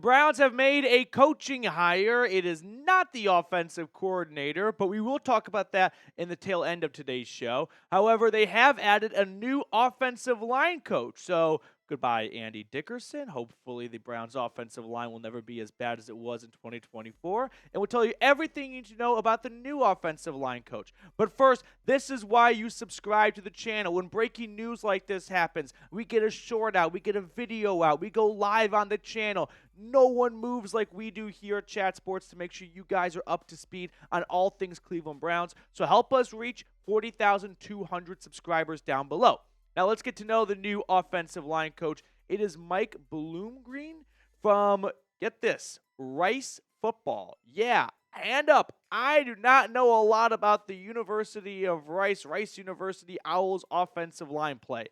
Browns have made a coaching hire. It is not the offensive coordinator, but we will talk about that in the tail end of today's show. However, they have added a new offensive line coach. So, goodbye, Andy Dickerson. Hopefully, the Browns' offensive line will never be as bad as it was in 2024. And we'll tell you everything you need to know about the new offensive line coach. But first, this is why you subscribe to the channel. When breaking news like this happens, we get a short out, we get a video out, we go live on the channel. No one moves like we do here at Chat Sports to make sure you guys are up to speed on all things Cleveland Browns. So help us reach 40,200 subscribers down below. Now let's get to know the new offensive line coach. It is Mike Bloomgren from, get this, Rice Football. Yeah, hand up. I do not know a lot about the University of Rice University Owls offensive line play.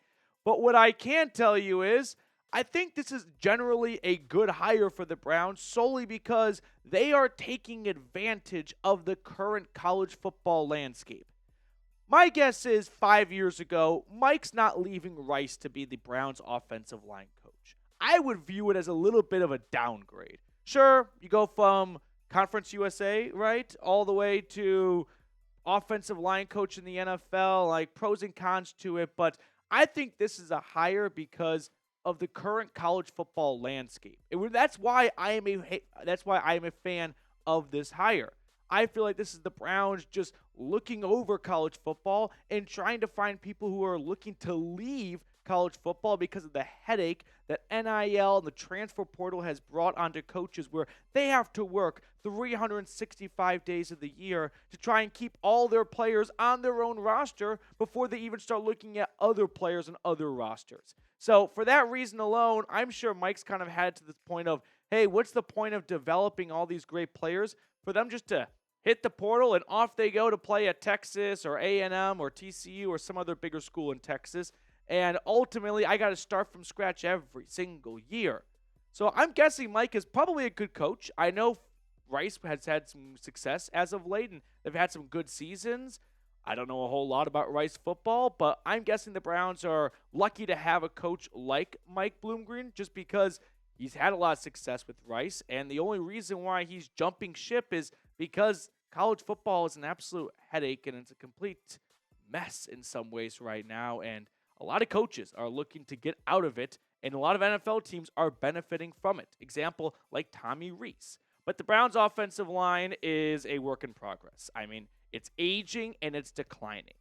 But what I can tell you is, I think this is generally a good hire for the Browns solely because they are taking advantage of the current college football landscape. My guess is 5 years ago, Mike's not leaving Rice to be the Browns' offensive line coach. I would view it as a little bit of a downgrade. Sure, you go from Conference USA, right, all the way to offensive line coach in the NFL, like pros and cons to it, but I think this is a hire because of the current college football landscape. That's why I am a fan of this hire. I feel like this is the Browns just looking over college football and trying to find people who are looking to leave college football because of the headache that NIL and the transfer portal has brought onto coaches, where they have to work 365 days of the year to try and keep all their players on their own roster before they even start looking at other players and other rosters. So for that reason alone, I'm sure Mike's kind of had to this point of, hey, what's the point of developing all these great players for them just to hit the portal and off they go to play at Texas or A&M or TCU or some other bigger school in Texas. And ultimately, I got to start from scratch every single year. So I'm guessing Mike is probably a good coach. I know Rice has had some success as of late, and they've had some good seasons. I don't know a whole lot about Rice football, but I'm guessing the Browns are lucky to have a coach like Mike Bloomgren just because he's had a lot of success with Rice. And the only reason why he's jumping ship is because college football is an absolute headache, and it's a complete mess in some ways right now. And a lot of coaches are looking to get out of it, and a lot of NFL teams are benefiting from it. Example, like Tommy Rees. But the Browns' offensive line is a work in progress. I mean, it's aging and it's declining.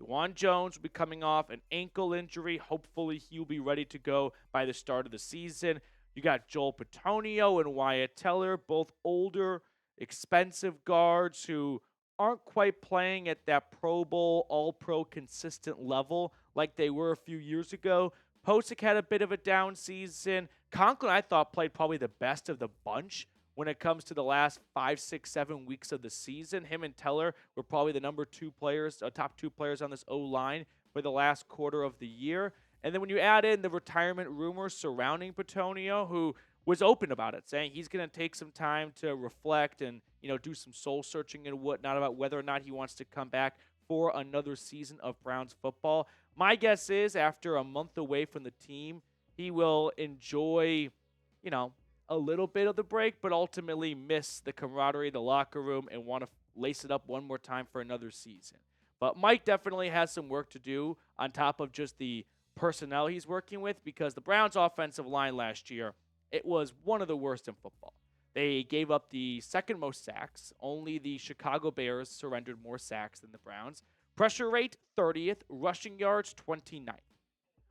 DeJuan Jones will be coming off an ankle injury. Hopefully, he'll be ready to go by the start of the season. You got Joel Petonio and Wyatt Teller, both older, expensive guards who aren't quite playing at that Pro Bowl, All-Pro consistent level like they were a few years ago. Posick had a bit of a down season. Conklin, I thought, played probably the best of the bunch when it comes to the last 5, 6, 7 weeks of the season. Him and Teller were probably the top two players on this O-line for the last quarter of the year. And then when you add in the retirement rumors surrounding Petonio, who was open about it, saying he's going to take some time to reflect and, do some soul searching and whatnot about whether or not he wants to come back for another season of Browns football. My guess is after a month away from the team, he will enjoy, a little bit of the break, but ultimately miss the camaraderie, the locker room, and want to lace it up one more time for another season. But Mike definitely has some work to do on top of just the personnel he's working with, because the Browns' offensive line last year, it was one of the worst in football. They gave up the second most sacks. Only the Chicago Bears surrendered more sacks than the Browns. Pressure rate, 30th. Rushing yards, 29th.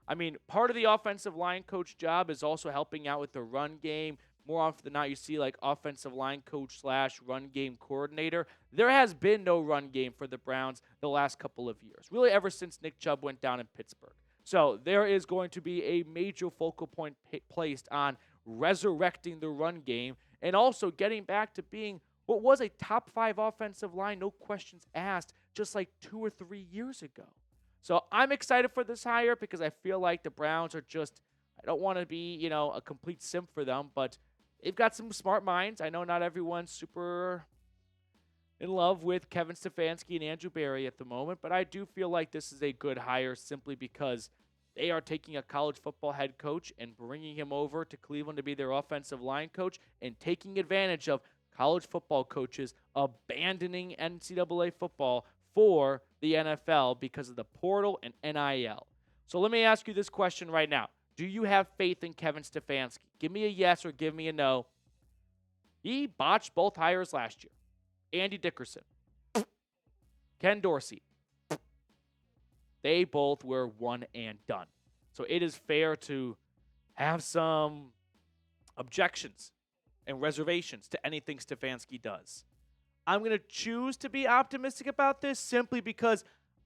I mean, part of the offensive line coach job is also helping out with the run game. More often than not, you see like offensive line coach / run game coordinator. There has been no run game for the Browns the last couple of years, really ever since Nick Chubb went down in Pittsburgh. So there is going to be a major focal point placed on resurrecting the run game and also getting back to being what was a top 5 offensive line, no questions asked, just like 2 or 3 years ago. So I'm excited for this hire because I feel like the Browns are just, I don't want to be, a complete simp for them, but they've got some smart minds. I know not everyone's super in love with Kevin Stefanski and Andrew Berry at the moment, but I do feel like this is a good hire simply because They are taking a college football head coach and bringing him over to Cleveland to be their offensive line coach and taking advantage of college football coaches abandoning NCAA football for the NFL because of the portal and NIL. So let me ask you this question right now. Do you have faith in Kevin Stefanski? Give me a yes or give me a no. He botched both hires last year. Andy Dickerson, Ken Dorsey, they both were one and done. So it is fair to have some objections and reservations to anything Stefanski does. I'm going to choose to be optimistic about this simply because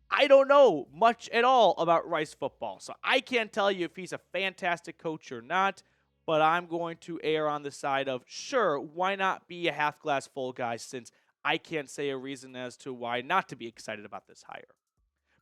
I don't know much at all about Rice football. So I can't tell you if he's a fantastic coach or not, but I'm going to err on the side of, sure, why not be a half glass full guy, since I can't say a reason as to why not to be excited about this hire.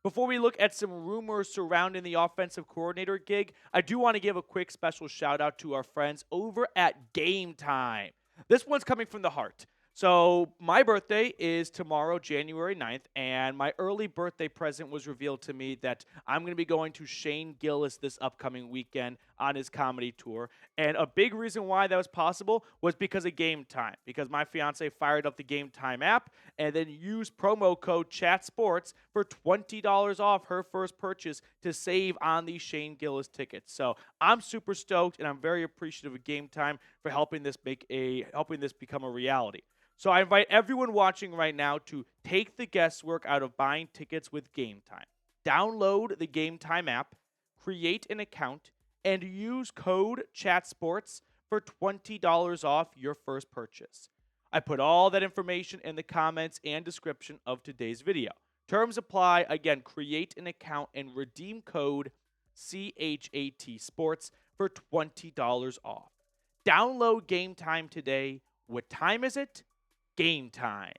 Before we look at some rumors surrounding the offensive coordinator gig, I do want to give a quick special shout out to our friends over at Game Time. This one's coming from the heart. So my birthday is tomorrow, January 9th, and my early birthday present was revealed to me that I'm going to be going to Shane Gillis this upcoming weekend on his comedy tour. And a big reason why that was possible was because of Game Time, because my fiance fired up the Game Time app and then used promo code CHATSPORTS for $20 off her first purchase to save on these Shane Gillis tickets. So I'm super stoked, and I'm very appreciative of Game Time for helping this become a reality. So I invite everyone watching right now to take the guesswork out of buying tickets with Game Time. Download the Game Time app, create an account, and use code CHATSPORTS for $20 off your first purchase. I put all that information in the comments and description of today's video. Terms apply. Again, create an account and redeem code CHAT Sports for $20 off. Download Game Time today. What time is it? Game time.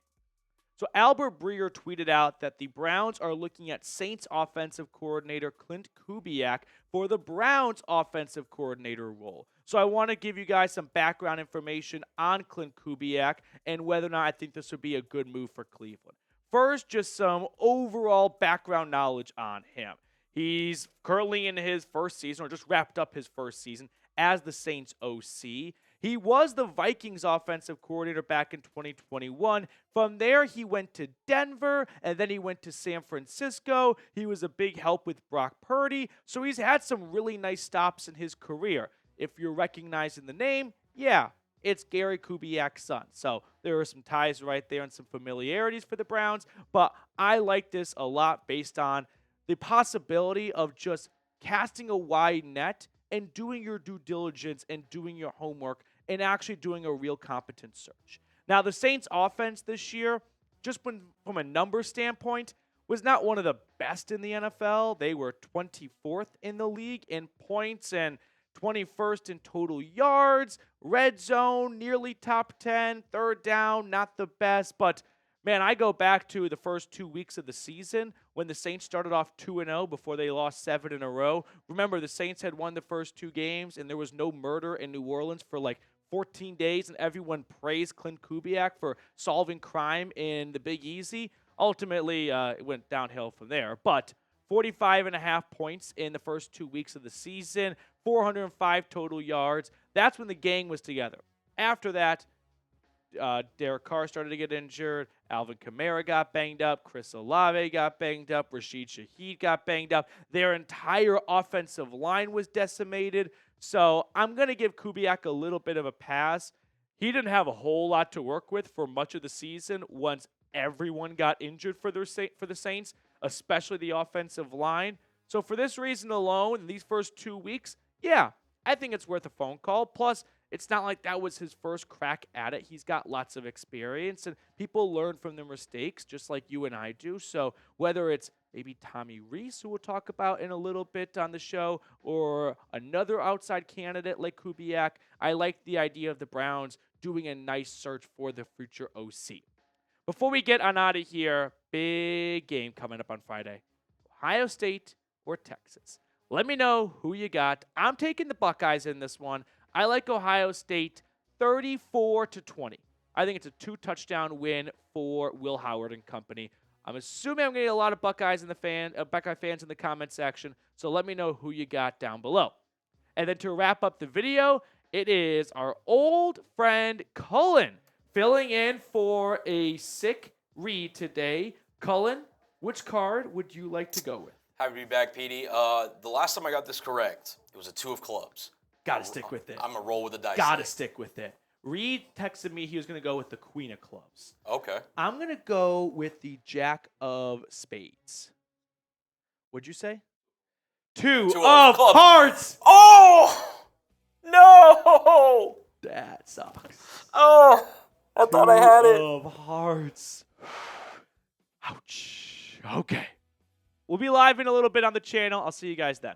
So Albert Breer tweeted out that the Browns are looking at Saints offensive coordinator Klint Kubiak for the Browns offensive coordinator role. So I want to give you guys some background information on Klint Kubiak and whether or not I think this would be a good move for Cleveland. First, just some overall background knowledge on him. He's currently in his first season, or just wrapped up his first season as the Saints OC. He was the Vikings offensive coordinator back in 2021. From there, he went to Denver, and then he went to San Francisco. He was a big help with Brock Purdy, so he's had some really nice stops in his career. If you're recognizing the name, yeah, it's Gary Kubiak's son. So there are some ties right there and some familiarities for the Browns, but I like this a lot based on the possibility of just casting a wide net and doing your due diligence and doing your homework and actually doing a real competent search. Now, the Saints offense this year, just from a number standpoint, was not one of the best in the NFL. They were 24th in the league in points and 21st in total yards. Red zone, nearly top 10. Third down, not the best. But, man, I go back to the first 2 weeks of the season when the Saints started off 2-0 before they lost 7 in a row. Remember, the Saints had won the first 2 games, and there was no murder in New Orleans for like 14 days, and everyone praised Klint Kubiak for solving crime in the Big Easy. Ultimately, it went downhill from there. But 45.5 points in the first 2 weeks of the season, 405 total yards. That's when the gang was together. After that, Derek Carr started to get injured. Alvin Kamara got banged up. Chris Olave got banged up. Rashid Shaheed got banged up. Their entire offensive line was decimated. So I'm going to give Kubiak a little bit of a pass. He didn't have a whole lot to work with for much of the season once everyone got injured for the Saints, especially the offensive line. So for this reason alone, in these first 2 weeks, yeah, I think it's worth a phone call. Plus, it's not like that was his first crack at it. He's got lots of experience, and people learn from their mistakes just like you and I do. So whether it's maybe Tommy Reese, who we'll talk about in a little bit on the show, or another outside candidate like Kubiak, I like the idea of the Browns doing a nice search for the future OC. Before we get on out of here, big game coming up on Friday. Ohio State or Texas. Let me know who you got. I'm taking the Buckeyes in this one. I like Ohio State 34-20. I think it's a 2-touchdown win for Will Howard and company. I'm assuming I'm going to get a lot of Buckeye fans in the comment section, so let me know who you got down below. And then to wrap up the video, it is our old friend Cullen filling in for a sick Reed today. Cullen, which card would you like to go with? Happy to be back, Petey. The last time I got this correct, it was a 2 of clubs. Gotta stick with it. I'm a roll with the dice. Gotta stick with it. Reed texted me he was going to go with the Queen of Clubs. Okay. I'm going to go with the Jack of Spades. What'd you say? Two of Hearts! Oh! No! That sucks. Oh! I thought I had it. 2 of Hearts. Ouch. Okay. We'll be live in a little bit on the channel. I'll see you guys then.